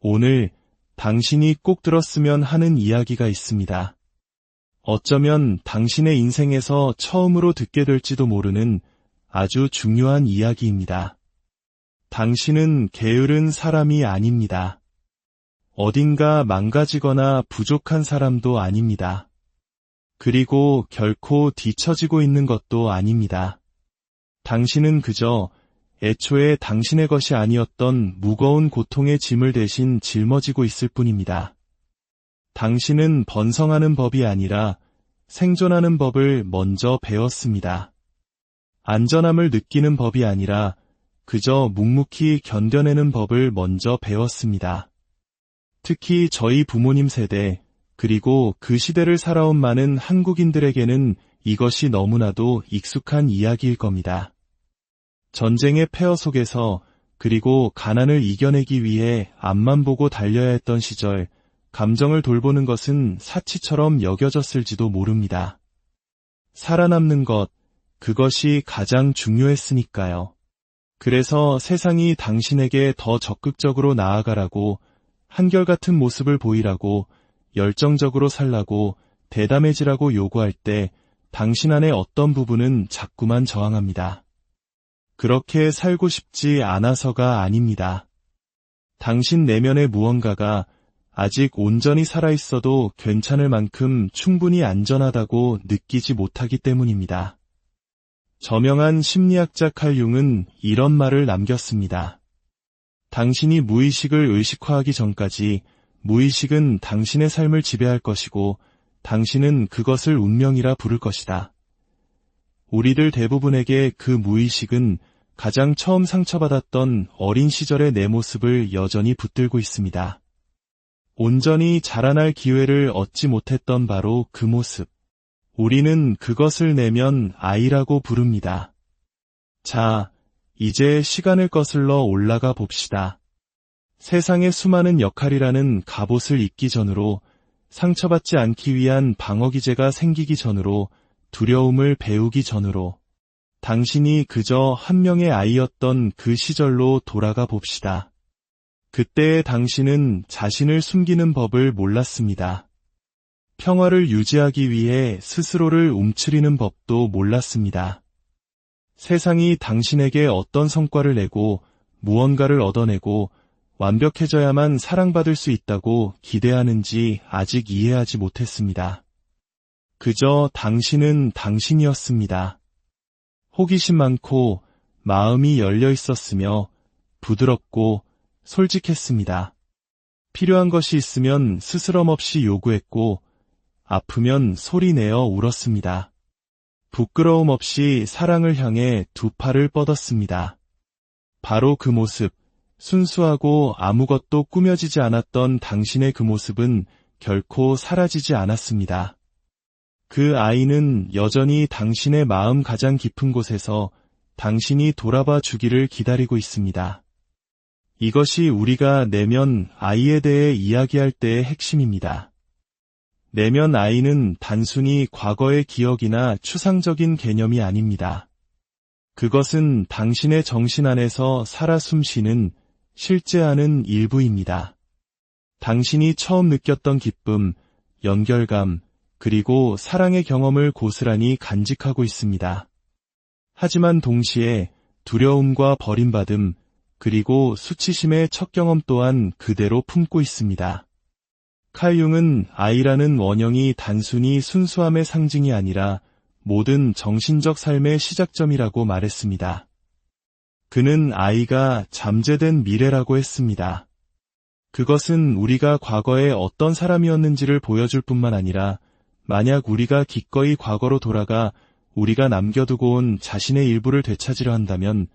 오늘 당신이 꼭 들었으면 하는 이야기가 있습니다. 어쩌면 당신의 인생에서 처음으로 듣게 될지도 모르는 아주 중요한 이야기입니다. 당신은 게으른 사람이 아닙니다. 어딘가 망가지거나 부족한 사람도 아닙니다. 그리고 결코 뒤처지고 있는 것도 아닙니다. 당신은 그저 애초에 당신의 것이 아니었던 무거운 고통의 짐을 대신 짊어지고 있을 뿐입니다. 당신은 번성하는 법이 아니라 생존하는 법을 먼저 배웠습니다. 안전함을 느끼는 법이 아니라 그저 묵묵히 견뎌내는 법을 먼저 배웠습니다. 특히 저희 부모님 세대, 그리고 그 시대를 살아온 많은 한국인들에게는 이것이 너무나도 익숙한 이야기일 겁니다. 전쟁의 폐허 속에서 그리고 가난을 이겨내기 위해 앞만 보고 달려야 했던 시절, 감정을 돌보는 것은 사치처럼 여겨졌을지도 모릅니다. 살아남는 것, 그것이 가장 중요했으니까요. 그래서 세상이 당신에게 더 적극적으로 나아가라고, 한결같은 모습을 보이라고, 열정적으로 살라고, 대담해지라고 요구할 때 당신 안의 어떤 부분은 자꾸만 저항합니다. 그렇게 살고 싶지 않아서가 아닙니다. 당신 내면의 무언가가 아직 온전히 살아있어도 괜찮을 만큼 충분히 안전하다고 느끼지 못하기 때문입니다. 저명한 심리학자 칼 융은 이런 말을 남겼습니다. 당신이 무의식을 의식화하기 전까지 무의식은 당신의 삶을 지배할 것이고 당신은 그것을 운명이라 부를 것이다. 우리들 대부분에게 그 무의식은 가장 처음 상처받았던 어린 시절의 내 모습을 여전히 붙들고 있습니다. 온전히 자라날 기회를 얻지 못했던 바로 그 모습. 우리는 그것을 내면 아이라고 부릅니다. 자, 이제 시간을 거슬러 올라가 봅시다. 세상의 수많은 역할이라는 갑옷을 입기 전으로, 상처받지 않기 위한 방어기제가 생기기 전으로, 두려움을 배우기 전으로, 당신이 그저 한 명의 아이였던 그 시절로 돌아가 봅시다. 그때의 당신은 자신을 숨기는 법을 몰랐습니다. 평화를 유지하기 위해 스스로를 움츠리는 법도 몰랐습니다. 세상이 당신에게 어떤 성과를 내고 무언가를 얻어내고 완벽해져야만 사랑받을 수 있다고 기대하는지 아직 이해하지 못했습니다. 그저 당신은 당신이었습니다. 호기심 많고 마음이 열려 있었으며 부드럽고 솔직했습니다. 필요한 것이 있으면 스스럼 없이 요구했고 아프면 소리내어 울었습니다. 부끄러움 없이 사랑을 향해 두 팔을 뻗었습니다. 바로 그 모습, 순수하고 아무것도 꾸며지지 않았던 당신의 그 모습은 결코 사라지지 않았습니다. 그 아이는 여전히 당신의 마음 가장 깊은 곳에서 당신이 돌아봐 주기를 기다리고 있습니다. 이것이 우리가 내면 아이에 대해 이야기할 때의 핵심입니다. 내면 아이는 단순히 과거의 기억이나 추상적인 개념이 아닙니다. 그것은 당신의 정신 안에서 살아 숨쉬는, 실제하는 일부입니다. 당신이 처음 느꼈던 기쁨, 연결감, 그리고 사랑의 경험을 고스란히 간직하고 있습니다. 하지만 동시에 두려움과 버림받음, 그리고 수치심의 첫 경험 또한 그대로 품고 있습니다. 칼 융은 아이라는 원형이 단순히 순수함의 상징이 아니라 모든 정신적 삶의 시작점이라고 말했습니다. 그는 아이가 잠재된 미래라고 했습니다. 그것은 우리가 과거에 어떤 사람이었는지를 보여줄 뿐만 아니라 만약 우리가 기꺼이 과거로 돌아가 우리가 남겨두고 온 자신의 일부를 되찾으려 한다면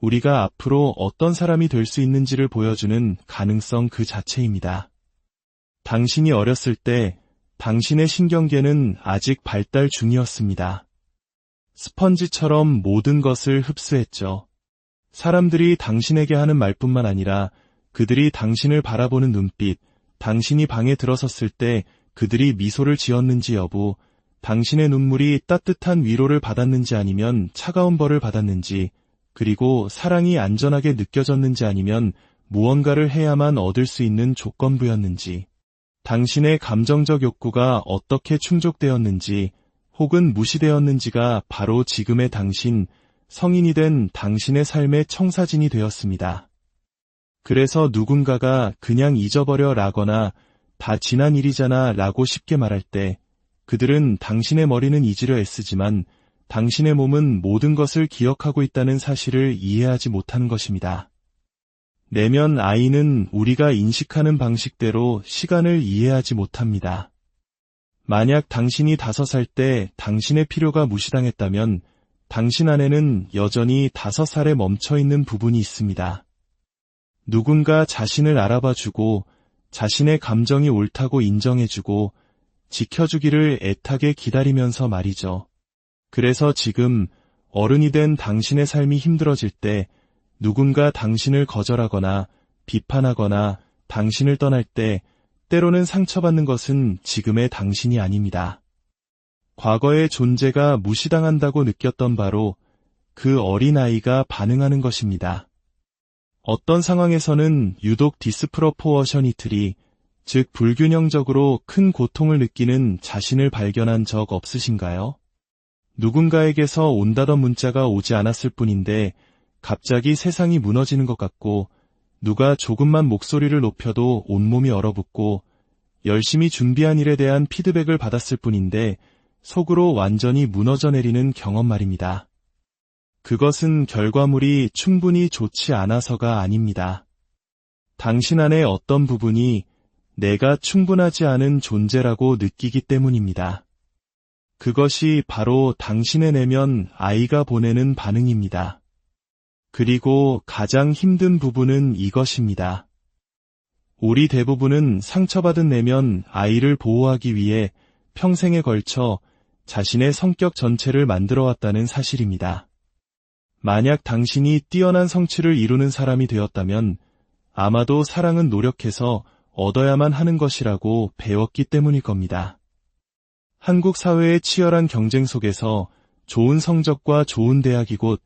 우리가 앞으로 어떤 사람이 될 수 있는지를 보여주는 가능성 그 자체입니다. 당신이 어렸을 때 당신의 신경계는 아직 발달 중이었습니다. 스펀지처럼 모든 것을 흡수했죠. 사람들이 당신에게 하는 말뿐만 아니라 그들이 당신을 바라보는 눈빛, 당신이 방에 들어섰을 때 그들이 미소를 지었는지 여부, 당신의 눈물이 따뜻한 위로를 받았는지 아니면 차가운 벌을 받았는지, 그리고 사랑이 안전하게 느껴졌는지 아니면 무언가를 해야만 얻을 수 있는 조건부였는지, 당신의 감정적 욕구가 어떻게 충족되었는지 혹은 무시되었는지가 바로 지금의 당신, 성인이 된 당신의 삶의 청사진이 되었습니다. 그래서 누군가가 그냥 잊어버려 라거나 다 지난 일이잖아 라고 쉽게 말할 때 그들은 당신의 머리는 잊으려 애쓰지만 당신의 몸은 모든 것을 기억하고 있다는 사실을 이해하지 못하는 것입니다. 내면 아이는 우리가 인식하는 방식대로 시간을 이해하지 못합니다. 만약 당신이 5살 때 당신의 필요가 무시당했다면 당신 안에는 여전히 5살에 멈춰있는 부분이 있습니다. 누군가 자신을 알아봐주고 자신의 감정이 옳다고 인정해주고 지켜주기를 애타게 기다리면서 말이죠. 그래서 지금 어른이 된 당신의 삶이 힘들어질 때 누군가 당신을 거절하거나 비판하거나 당신을 떠날 때 때로는 상처받는 것은 지금의 당신이 아닙니다. 과거의 존재가 무시당한다고 느꼈던 바로 그 어린아이가 반응하는 것입니다. 어떤 상황에서는 유독 디스프로포어셔니틀이, 즉 불균형적으로 큰 고통을 느끼는 자신을 발견한 적 없으신가요? 누군가에게서 온다던 문자가 오지 않았을 뿐인데 갑자기 세상이 무너지는 것 같고 누가 조금만 목소리를 높여도 온몸이 얼어붙고 열심히 준비한 일에 대한 피드백을 받았을 뿐인데 속으로 완전히 무너져 내리는 경험 말입니다. 그것은 결과물이 충분히 좋지 않아서가 아닙니다. 당신 안의 어떤 부분이 내가 충분하지 않은 존재라고 느끼기 때문입니다. 그것이 바로 당신의 내면 아이가 보내는 반응입니다. 그리고 가장 힘든 부분은 이것입니다. 우리 대부분은 상처받은 내면 아이를 보호하기 위해 평생에 걸쳐 자신의 성격 전체를 만들어왔다는 사실입니다. 만약 당신이 뛰어난 성취를 이루는 사람이 되었다면 아마도 사랑은 노력해서 얻어야만 하는 것이라고 배웠기 때문일 겁니다. 한국 사회의 치열한 경쟁 속에서 좋은 성적과 좋은 대학이 곧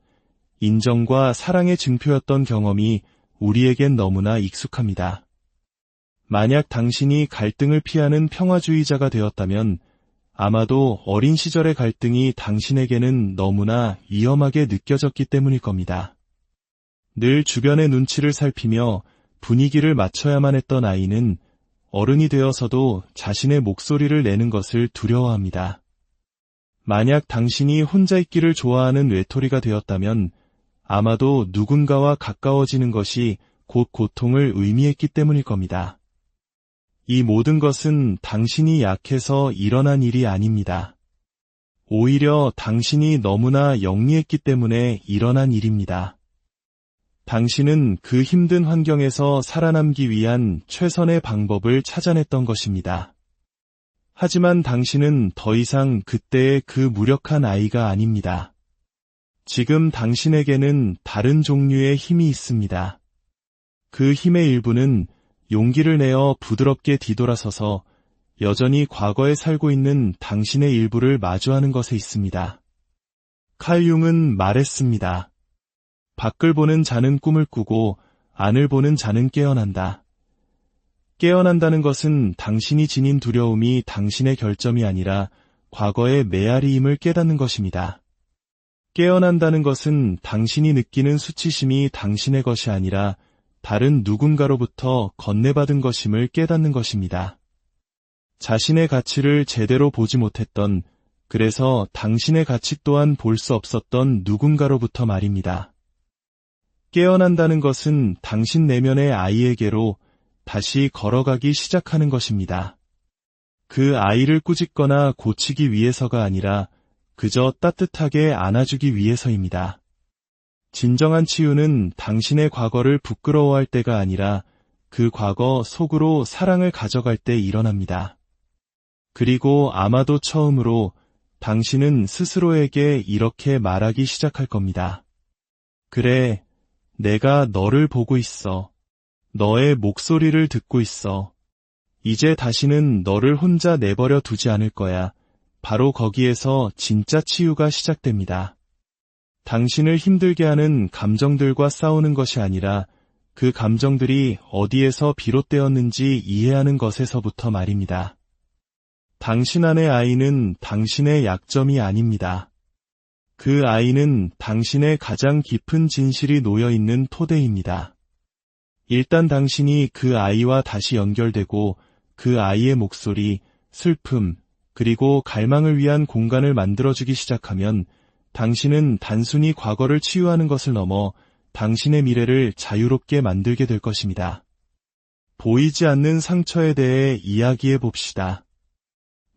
인정과 사랑의 증표였던 경험이 우리에겐 너무나 익숙합니다. 만약 당신이 갈등을 피하는 평화주의자가 되었다면 아마도 어린 시절의 갈등이 당신에게는 너무나 위험하게 느껴졌기 때문일 겁니다. 늘 주변의 눈치를 살피며 분위기를 맞춰야만 했던 아이는 어른이 되어서도 자신의 목소리를 내는 것을 두려워합니다. 만약 당신이 혼자 있기를 좋아하는 외톨이가 되었다면 아마도 누군가와 가까워지는 것이 곧 고통을 의미했기 때문일 겁니다. 이 모든 것은 당신이 약해서 일어난 일이 아닙니다. 오히려 당신이 너무나 영리했기 때문에 일어난 일입니다. 당신은 그 힘든 환경에서 살아남기 위한 최선의 방법을 찾아냈던 것입니다. 하지만 당신은 더 이상 그때의 그 무력한 아이가 아닙니다. 지금 당신에게는 다른 종류의 힘이 있습니다. 그 힘의 일부는 용기를 내어 부드럽게 뒤돌아서서 여전히 과거에 살고 있는 당신의 일부를 마주하는 것에 있습니다. 칼 융은 말했습니다. 밖을 보는 자는 꿈을 꾸고 안을 보는 자는 깨어난다. 깨어난다는 것은 당신이 지닌 두려움이 당신의 결점이 아니라 과거의 메아리임을 깨닫는 것입니다. 깨어난다는 것은 당신이 느끼는 수치심이 당신의 것이 아니라 다른 누군가로부터 건네받은 것임을 깨닫는 것입니다. 자신의 가치를 제대로 보지 못했던, 그래서 당신의 가치 또한 볼 수 없었던 누군가로부터 말입니다. 깨어난다는 것은 당신 내면의 아이에게로 다시 걸어가기 시작하는 것입니다. 그 아이를 꾸짖거나 고치기 위해서가 아니라 그저 따뜻하게 안아주기 위해서입니다. 진정한 치유는 당신의 과거를 부끄러워할 때가 아니라 그 과거 속으로 사랑을 가져갈 때 일어납니다. 그리고 아마도 처음으로 당신은 스스로에게 이렇게 말하기 시작할 겁니다. 그래, 내가 너를 보고 있어. 너의 목소리를 듣고 있어. 이제 다시는 너를 혼자 내버려 두지 않을 거야. 바로 거기에서 진짜 치유가 시작됩니다. 당신을 힘들게 하는 감정들과 싸우는 것이 아니라 그 감정들이 어디에서 비롯되었는지 이해하는 것에서부터 말입니다. 당신 안의 아이는 당신의 약점이 아닙니다. 그 아이는 당신의 가장 깊은 진실이 놓여있는 토대입니다. 일단 당신이 그 아이와 다시 연결되고 그 아이의 목소리, 슬픔, 그리고 갈망을 위한 공간을 만들어주기 시작하면 당신은 단순히 과거를 치유하는 것을 넘어 당신의 미래를 자유롭게 만들게 될 것입니다. 보이지 않는 상처에 대해 이야기해 봅시다.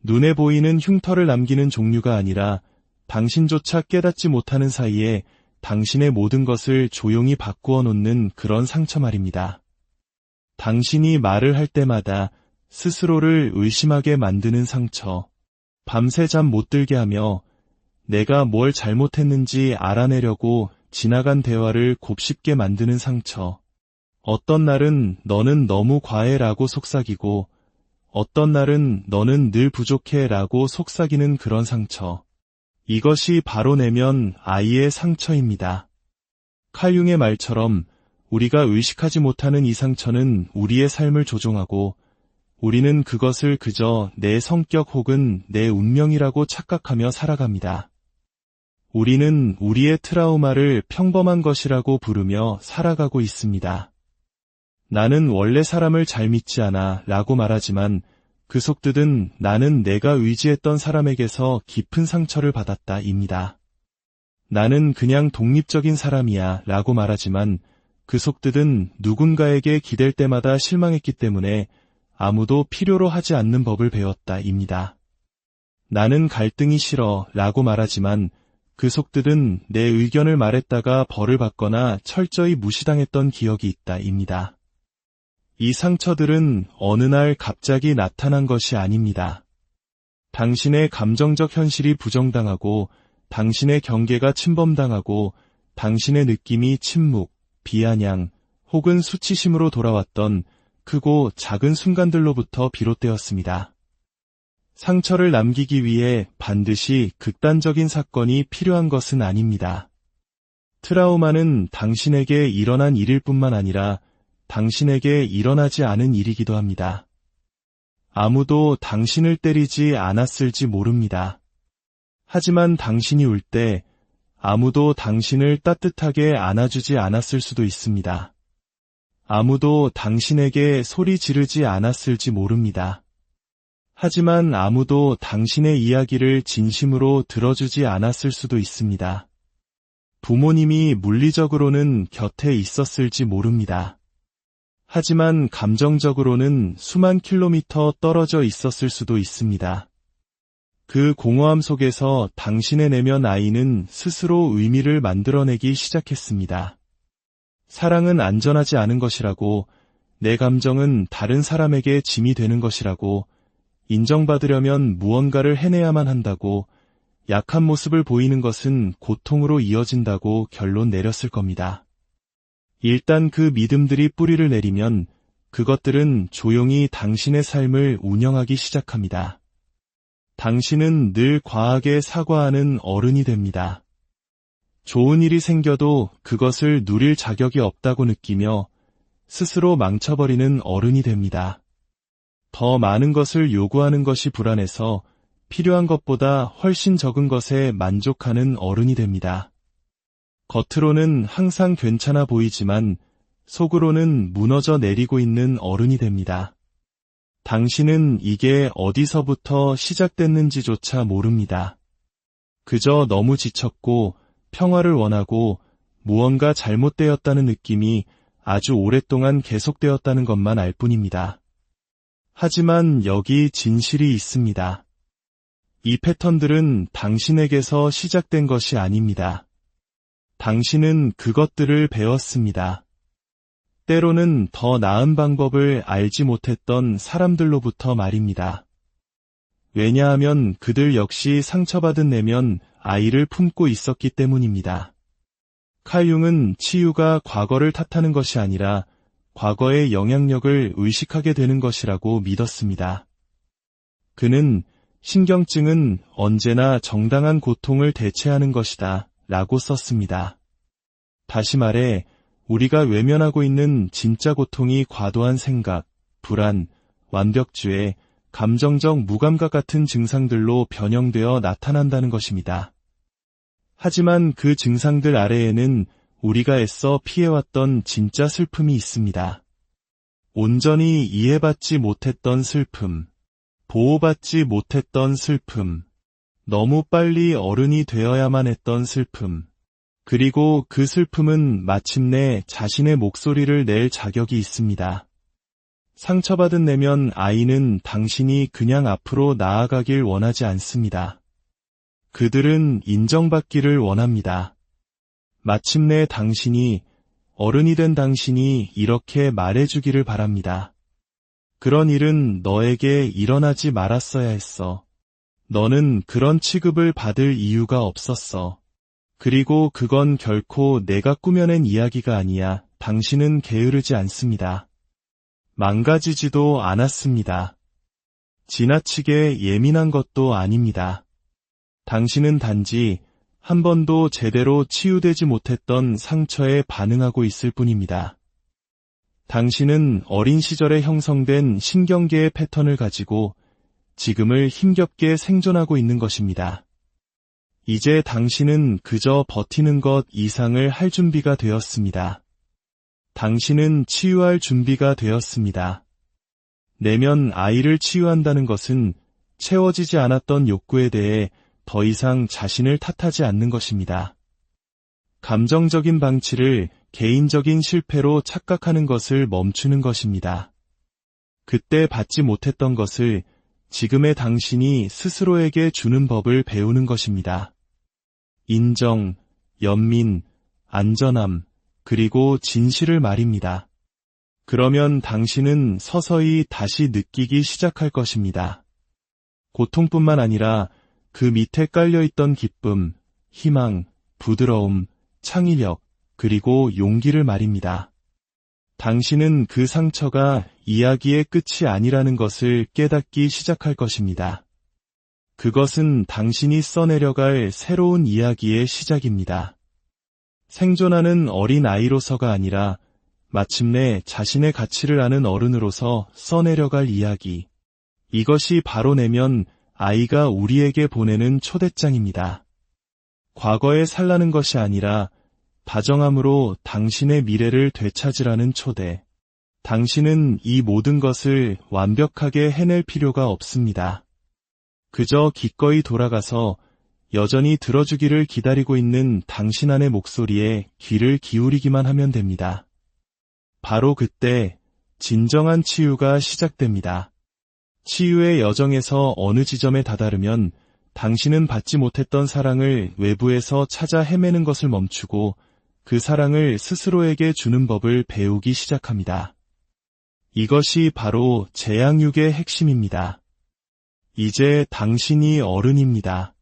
눈에 보이는 흉터를 남기는 종류가 아니라 당신조차 깨닫지 못하는 사이에 당신의 모든 것을 조용히 바꾸어 놓는 그런 상처 말입니다. 당신이 말을 할 때마다 스스로를 의심하게 만드는 상처, 밤새 잠 못 들게 하며 내가 뭘 잘못했는지 알아내려고 지나간 대화를 곱씹게 만드는 상처, 어떤 날은 너는 너무 과해라고 속삭이고 어떤 날은 너는 늘 부족해라고 속삭이는 그런 상처. 이것이 바로 내면 아이의 상처입니다. 칼융의 말처럼 우리가 의식하지 못하는 이 상처는 우리의 삶을 조종하고 우리는 그것을 그저 내 성격 혹은 내 운명이라고 착각하며 살아갑니다. 우리는 우리의 트라우마를 평범한 것이라고 부르며 살아가고 있습니다. 나는 원래 사람을 잘 믿지 않아 라고 말하지만 그 속뜻은 나는 내가 의지했던 사람에게서 깊은 상처를 받았다 입니다. 나는 그냥 독립적인 사람이야 라고 말하지만 그 속뜻은 누군가에게 기댈 때마다 실망했기 때문에 아무도 필요로 하지 않는 법을 배웠다 입니다. 나는 갈등이 싫어 라고 말하지만 그 속뜻은 내 의견을 말했다가 벌을 받거나 철저히 무시당했던 기억이 있다 입니다. 이 상처들은 어느 날 갑자기 나타난 것이 아닙니다. 당신의 감정적 현실이 부정당하고 당신의 경계가 침범당하고 당신의 느낌이 침묵, 비아냥 혹은 수치심으로 돌아왔던 크고 작은 순간들로부터 비롯되었습니다. 상처를 남기기 위해 반드시 극단적인 사건이 필요한 것은 아닙니다. 트라우마는 당신에게 일어난 일일 뿐만 아니라 당신에게 일어나지 않은 일이기도 합니다. 아무도 당신을 때리지 않았을지 모릅니다. 하지만 당신이 울 때 아무도 당신을 따뜻하게 안아주지 않았을 수도 있습니다. 아무도 당신에게 소리 지르지 않았을지 모릅니다. 하지만 아무도 당신의 이야기를 진심으로 들어주지 않았을 수도 있습니다. 부모님이 물리적으로는 곁에 있었을지 모릅니다. 하지만 감정적으로는 수만 킬로미터 떨어져 있었을 수도 있습니다. 그 공허함 속에서 당신의 내면 아이는 스스로 의미를 만들어내기 시작했습니다. 사랑은 안전하지 않은 것이라고, 내 감정은 다른 사람에게 짐이 되는 것이라고, 인정받으려면 무언가를 해내야만 한다고, 약한 모습을 보이는 것은 고통으로 이어진다고 결론 내렸을 겁니다. 일단 그 믿음들이 뿌리를 내리면 그것들은 조용히 당신의 삶을 운영하기 시작합니다. 당신은 늘 과하게 사과하는 어른이 됩니다. 좋은 일이 생겨도 그것을 누릴 자격이 없다고 느끼며 스스로 망쳐버리는 어른이 됩니다. 더 많은 것을 요구하는 것이 불안해서 필요한 것보다 훨씬 적은 것에 만족하는 어른이 됩니다. 겉으로는 항상 괜찮아 보이지만 속으로는 무너져 내리고 있는 어른이 됩니다. 당신은 이게 어디서부터 시작됐는지조차 모릅니다. 그저 너무 지쳤고 평화를 원하고 무언가 잘못되었다는 느낌이 아주 오랫동안 계속되었다는 것만 알 뿐입니다. 하지만 여기 진실이 있습니다. 이 패턴들은 당신에게서 시작된 것이 아닙니다. 당신은 그것들을 배웠습니다. 때로는 더 나은 방법을 알지 못했던 사람들로부터 말입니다. 왜냐하면 그들 역시 상처받은 내면 아이를 품고 있었기 때문입니다. 칼융은 치유가 과거를 탓하는 것이 아니라 과거의 영향력을 의식하게 되는 것이라고 믿었습니다. 그는 신경증은 언제나 정당한 고통을 대체하는 것이다 라고 썼습니다. 다시 말해 우리가 외면하고 있는 진짜 고통이 과도한 생각, 불안, 완벽주의, 감정적 무감각 같은 증상들로 변형되어 나타난다는 것입니다. 하지만 그 증상들 아래에는 우리가 애써 피해왔던 진짜 슬픔이 있습니다. 온전히 이해받지 못했던 슬픔, 보호받지 못했던 슬픔, 너무 빨리 어른이 되어야만 했던 슬픔, 그리고 그 슬픔은 마침내 자신의 목소리를 낼 자격이 있습니다. 상처받은 내면 아이는 당신이 그냥 앞으로 나아가길 원하지 않습니다. 그들은 인정받기를 원합니다. 마침내 당신이, 어른이 된 당신이 이렇게 말해주기를 바랍니다. 그런 일은 너에게 일어나지 말았어야 했어. 너는 그런 취급을 받을 이유가 없었어. 그리고 그건 결코 내가 꾸며낸 이야기가 아니야. 당신은 게으르지 않습니다. 망가지지도 않았습니다. 지나치게 예민한 것도 아닙니다. 당신은 단지 한 번도 제대로 치유되지 못했던 상처에 반응하고 있을 뿐입니다. 당신은 어린 시절에 형성된 신경계의 패턴을 가지고 지금을 힘겹게 생존하고 있는 것입니다. 이제 당신은 그저 버티는 것 이상을 할 준비가 되었습니다. 당신은 치유할 준비가 되었습니다. 내면 아이를 치유한다는 것은 채워지지 않았던 욕구에 대해 더 이상 자신을 탓하지 않는 것입니다. 감정적인 방치를 개인적인 실패로 착각하는 것을 멈추는 것입니다. 그때 받지 못했던 것을 지금의 당신이 스스로에게 주는 법을 배우는 것입니다. 인정, 연민, 안전함, 그리고 진실을 말입니다. 그러면 당신은 서서히 다시 느끼기 시작할 것입니다. 고통뿐만 아니라 그 밑에 깔려있던 기쁨, 희망, 부드러움, 창의력, 그리고 용기를 말입니다. 당신은 그 상처가 이야기의 끝이 아니라는 것을 깨닫기 시작할 것입니다. 그것은 당신이 써내려갈 새로운 이야기의 시작입니다. 생존하는 어린 아이로서가 아니라 마침내 자신의 가치를 아는 어른으로서 써내려갈 이야기. 이것이 바로 내면 아이가 우리에게 보내는 초대장입니다. 과거에 살라는 것이 아니라 다정함으로 당신의 미래를 되찾으라는 초대. 당신은 이 모든 것을 완벽하게 해낼 필요가 없습니다. 그저 기꺼이 돌아가서 여전히 들어주기를 기다리고 있는 당신 안의 목소리에 귀를 기울이기만 하면 됩니다. 바로 그때 진정한 치유가 시작됩니다. 치유의 여정에서 어느 지점에 다다르면 당신은 받지 못했던 사랑을 외부에서 찾아 헤매는 것을 멈추고 그 사랑을 스스로에게 주는 법을 배우기 시작합니다. 이것이 바로 재양육의 핵심입니다. 이제 당신이 어른입니다.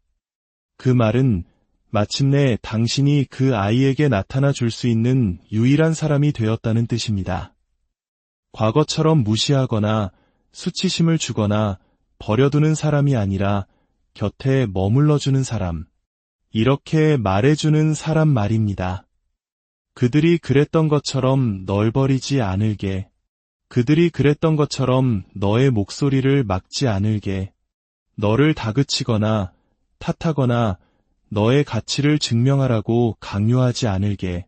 그 말은 마침내 당신이 그 아이에게 나타나 줄 수 있는 유일한 사람이 되었다는 뜻입니다. 과거처럼 무시하거나 수치심을 주거나 버려두는 사람이 아니라 곁에 머물러주는 사람, 이렇게 말해주는 사람 말입니다. 그들이 그랬던 것처럼 널 버리지 않을게. 그들이 그랬던 것처럼 너의 목소리를 막지 않을게. 너를 다그치거나 탓하거나 너의 가치를 증명하라고 강요하지 않을게.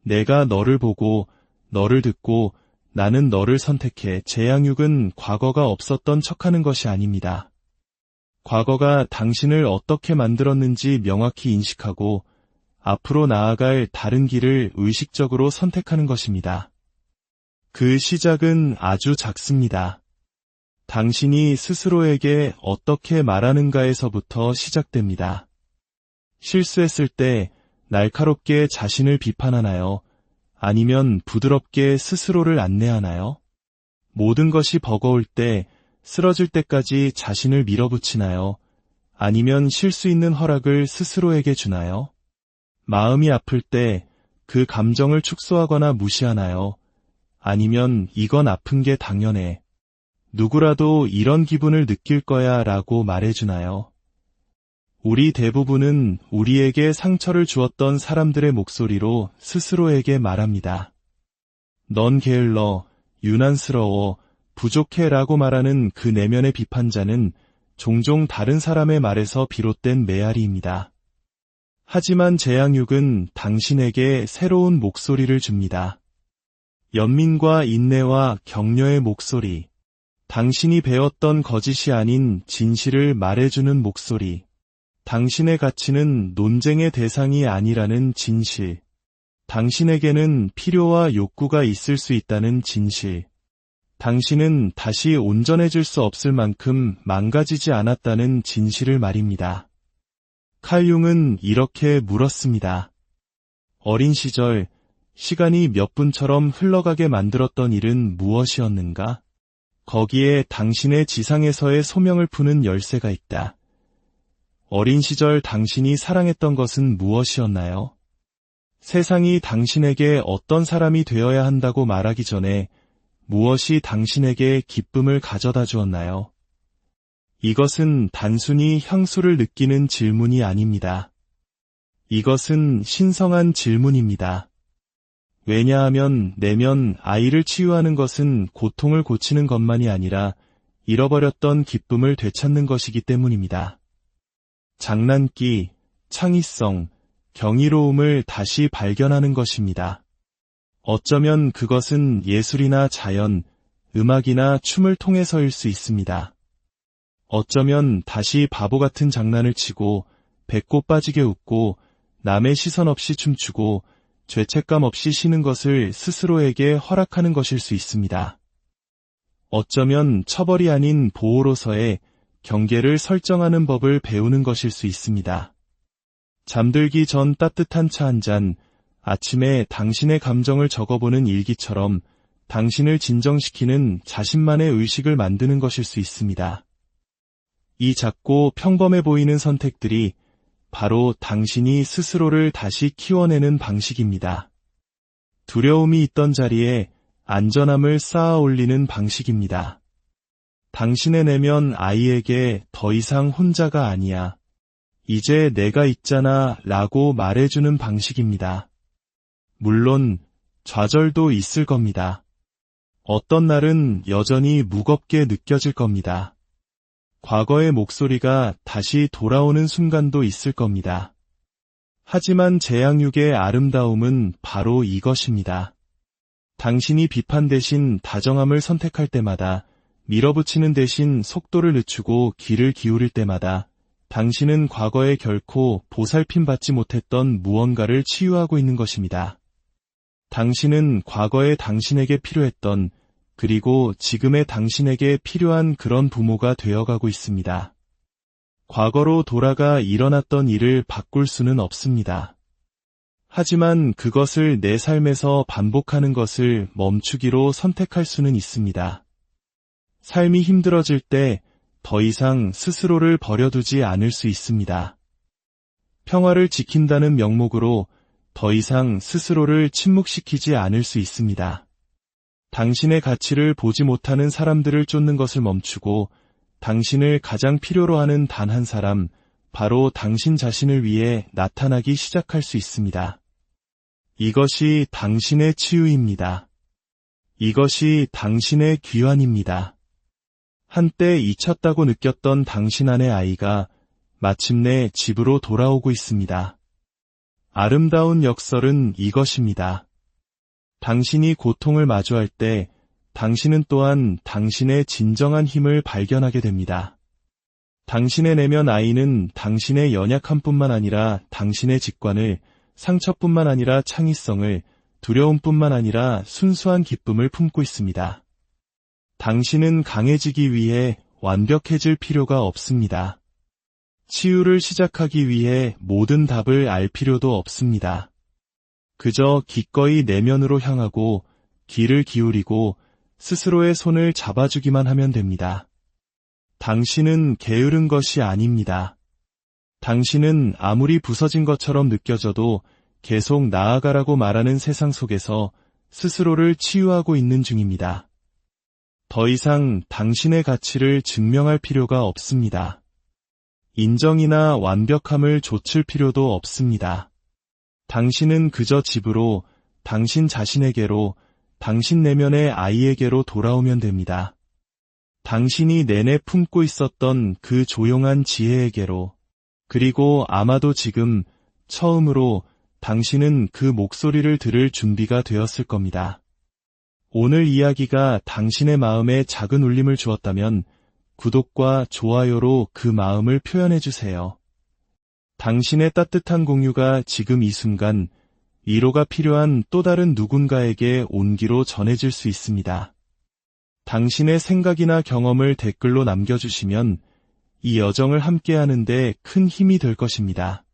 내가 너를 보고 너를 듣고 나는 너를 선택해. 재양육은 과거가 없었던 척하는 것이 아닙니다. 과거가 당신을 어떻게 만들었는지 명확히 인식하고 앞으로 나아갈 다른 길을 의식적으로 선택하는 것입니다. 그 시작은 아주 작습니다. 당신이 스스로에게 어떻게 말하는가에서부터 시작됩니다. 실수했을 때 날카롭게 자신을 비판하나요? 아니면 부드럽게 스스로를 안내하나요? 모든 것이 버거울 때, 쓰러질 때까지 자신을 밀어붙이나요? 아니면 쉴 수 있는 허락을 스스로에게 주나요? 마음이 아플 때 그 감정을 축소하거나 무시하나요? 아니면 이건 아픈 게 당연해. 누구라도 이런 기분을 느낄 거야 라고 말해주나요? 우리 대부분은 우리에게 상처를 주었던 사람들의 목소리로 스스로에게 말합니다. 넌 게을러, 유난스러워, 부족해 라고 말하는 그 내면의 비판자는 종종 다른 사람의 말에서 비롯된 메아리입니다. 하지만 재앙육은 당신에게 새로운 목소리를 줍니다. 연민과 인내와 격려의 목소리, 당신이 배웠던 거짓이 아닌 진실을 말해주는 목소리, 당신의 가치는 논쟁의 대상이 아니라는 진실, 당신에게는 필요와 욕구가 있을 수 있다는 진실, 당신은 다시 온전해질 수 없을 만큼 망가지지 않았다는 진실을 말입니다. 칼 융은 이렇게 물었습니다. 어린 시절, 시간이 몇 분처럼 흘러가게 만들었던 일은 무엇이었는가? 거기에 당신의 지상에서의 소명을 푸는 열쇠가 있다. 어린 시절 당신이 사랑했던 것은 무엇이었나요? 세상이 당신에게 어떤 사람이 되어야 한다고 말하기 전에 무엇이 당신에게 기쁨을 가져다 주었나요? 이것은 단순히 향수를 느끼는 질문이 아닙니다. 이것은 신성한 질문입니다. 왜냐하면 내면 아이를 치유하는 것은 고통을 고치는 것만이 아니라 잃어버렸던 기쁨을 되찾는 것이기 때문입니다. 장난기, 창의성, 경이로움을 다시 발견하는 것입니다. 어쩌면 그것은 예술이나 자연, 음악이나 춤을 통해서일 수 있습니다. 어쩌면 다시 바보 같은 장난을 치고 배꼽 빠지게 웃고 남의 시선 없이 춤추고 죄책감 없이 쉬는 것을 스스로에게 허락하는 것일 수 있습니다. 어쩌면 처벌이 아닌 보호로서의 경계를 설정하는 법을 배우는 것일 수 있습니다. 잠들기 전 따뜻한 차 한 잔, 아침에 당신의 감정을 적어보는 일기처럼 당신을 진정시키는 자신만의 의식을 만드는 것일 수 있습니다. 이 작고 평범해 보이는 선택들이 바로 당신이 스스로를 다시 키워내는 방식입니다. 두려움이 있던 자리에 안전함을 쌓아 올리는 방식입니다. 당신의 내면 아이에게 더 이상 혼자가 아니야. 이제 내가 있잖아 라고 말해주는 방식입니다. 물론 좌절도 있을 겁니다. 어떤 날은 여전히 무겁게 느껴질 겁니다. 과거의 목소리가 다시 돌아오는 순간도 있을 겁니다. 하지만 재앙육의 아름다움은 바로 이것입니다. 당신이 비판 대신 다정함을 선택할 때마다, 밀어붙이는 대신 속도를 늦추고 귀를 기울일 때마다 당신은 과거에 결코 보살핌받지 못했던 무언가를 치유하고 있는 것입니다. 당신은 과거에 당신에게 필요했던, 그리고 지금의 당신에게 필요한 그런 부모가 되어가고 있습니다. 과거로 돌아가 일어났던 일을 바꿀 수는 없습니다. 하지만 그것을 내 삶에서 반복하는 것을 멈추기로 선택할 수는 있습니다. 삶이 힘들어질 때 더 이상 스스로를 버려두지 않을 수 있습니다. 평화를 지킨다는 명목으로 더 이상 스스로를 침묵시키지 않을 수 있습니다. 당신의 가치를 보지 못하는 사람들을 쫓는 것을 멈추고 당신을 가장 필요로 하는 단 한 사람, 바로 당신 자신을 위해 나타나기 시작할 수 있습니다. 이것이 당신의 치유입니다. 이것이 당신의 귀환입니다. 한때 잊혔다고 느꼈던 당신 안의 아이가 마침내 집으로 돌아오고 있습니다. 아름다운 역설은 이것입니다. 당신이 고통을 마주할 때 당신은 또한 당신의 진정한 힘을 발견하게 됩니다. 당신의 내면 아이는 당신의 연약함뿐만 아니라 당신의 직관을, 상처뿐만 아니라 창의성을, 두려움뿐만 아니라 순수한 기쁨을 품고 있습니다. 당신은 강해지기 위해 완벽해질 필요가 없습니다. 치유를 시작하기 위해 모든 답을 알 필요도 없습니다. 그저 기꺼이 내면으로 향하고 귀를 기울이고 스스로의 손을 잡아주기만 하면 됩니다. 당신은 게으른 것이 아닙니다. 당신은 아무리 부서진 것처럼 느껴져도 계속 나아가라고 말하는 세상 속에서 스스로를 치유하고 있는 중입니다. 더 이상 당신의 가치를 증명할 필요가 없습니다. 인정이나 완벽함을 좇을 필요도 없습니다. 당신은 그저 집으로, 당신 자신에게로, 당신 내면의 아이에게로 돌아오면 됩니다. 당신이 내내 품고 있었던 그 조용한 지혜에게로, 그리고 아마도 지금 처음으로 당신은 그 목소리를 들을 준비가 되었을 겁니다. 오늘 이야기가 당신의 마음에 작은 울림을 주었다면 구독과 좋아요로 그 마음을 표현해 주세요. 당신의 따뜻한 공유가 지금 이 순간 위로가 필요한 또 다른 누군가에게 온기로 전해질 수 있습니다. 당신의 생각이나 경험을 댓글로 남겨주시면 이 여정을 함께하는 데 큰 힘이 될 것입니다.